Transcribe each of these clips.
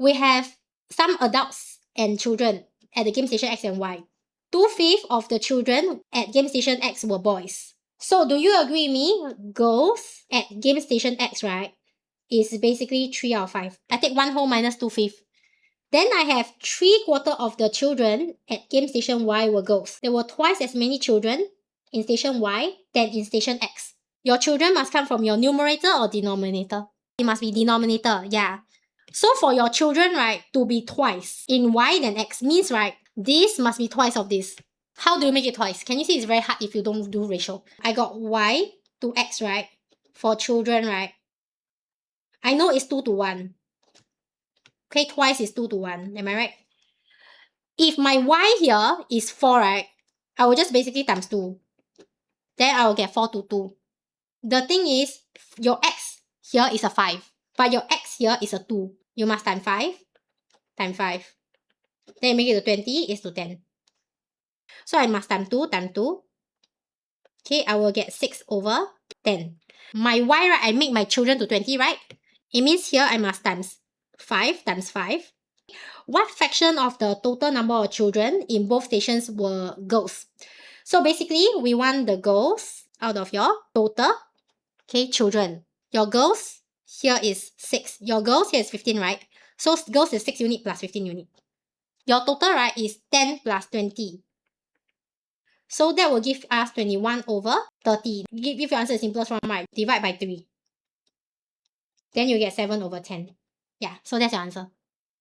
we have some adults and children at the game station X and Y. 2/5 of the children at game station X were boys. So do you agree with me? Girls at game station X, right, is basically 3 out of 5. I take 1 whole minus 2/5. Then I have 3/4 of the children at game station Y were girls. There were twice as many children in station Y than in station X. Your children must come from your numerator or denominator. It must be denominator, yeah. So for your children, right, to be twice in Y than X means, right, this must be twice of this. How do you make it twice? Can you see it's very hard if you don't do ratio? I got Y to X, right? For children, right? I know it's 2 to 1. Okay, twice is 2 to 1. Am I right? If my Y here is 4, right? I will just basically times 2. Then I will get 4 to 2. The thing is, your X here is a 5. But your X here is a 2. You must times 5. Times 5. Then you make it to 20 is to 10. So I must times 2 times 2. Okay, I will get 6 over 10. My Y, right, I make my children to 20, right? It means here I must times 5 times 5. What fraction of the total number of children in both stations were girls? So basically, we want the girls out of your total, okay, children. Your girls here is 6. Your girls here is 15, right? So girls is 6 unit plus 15 unit. Your total, right, is 10 plus 20. So that will give us 21 over 30. Give your answer the simplest one, right? Divide by 3. Then you get 7 over 10. Yeah, so that's your answer.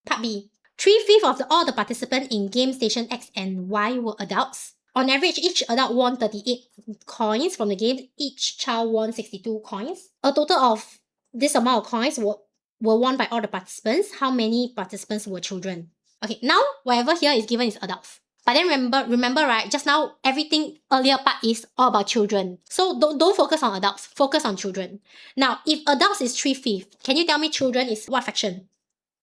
Part B. 3/5 of all the participants in game station X and Y were adults. On average, each adult won 38 coins from the game. Each child won 62 coins. A total of this amount of coins were won by all the participants. How many participants were children? Okay, now whatever here is given is adults. But then remember, right, just now everything earlier part is all about children. So don't focus on adults, focus on children. Now, if adults is 3/5, can you tell me children is what fraction?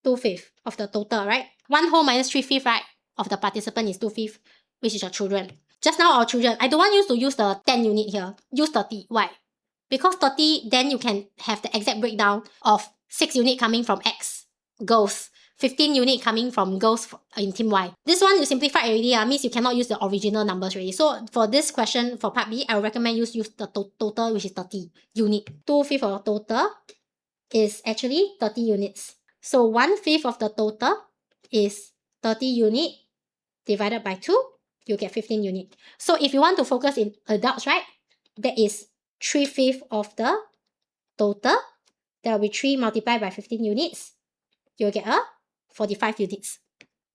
2/5 of the total, right? 1 whole minus 3/5, right, of the participant is 2/5, which is your children. Just now our children, I don't want you to use the 10 unit here. Use 30. Why? Because 30, then you can have the exact breakdown of 6 unit coming from X, girls. 15 unit coming from girls in team Y. This one you simplify already, means you cannot use the original numbers already. So for this question, for part B, I would recommend you use the total, which is 30 unit. 2/5 of total is actually 30 units. So 1/5 of the total is 30 unit divided by 2, you get 15 unit. So if you want to focus in adults, right, that is 3/5 of the total. That will be 3 multiplied by 15 units. You'll get a 45 units.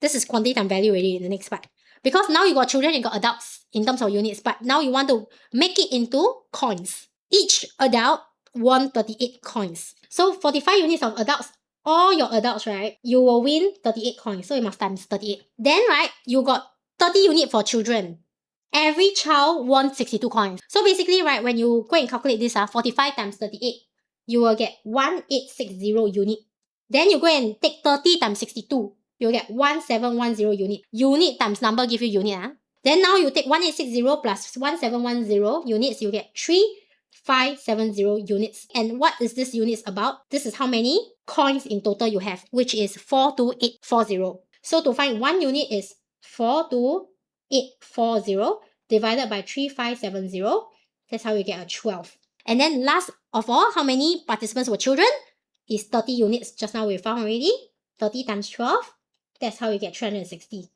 This is quantity times value already in the next part. Because now you got children, you got adults in terms of units, but now you want to make it into coins. Each adult won 38 coins. So 45 units of adults, all your adults, right, you will win 38 coins. So you must times 38. Then, right, you got 30 units for children. Every child won 62 coins. So basically, right, when you go and calculate this, 45 times 38, you will get 1860 unit. Then you go and take 30 times 62. You'll get 1710 unit. Unit times number give you unit. Then now you take 1860 plus 1710 units, you get 3570 units. And what is this units about? This is how many coins in total you have, which is 42840. So to find 1 unit is 42840 divided by 3570. That's how you get a 12. And then last of all, how many participants were children? Is 30 units. Just now we found already. 30 times 12. That's how you get 360.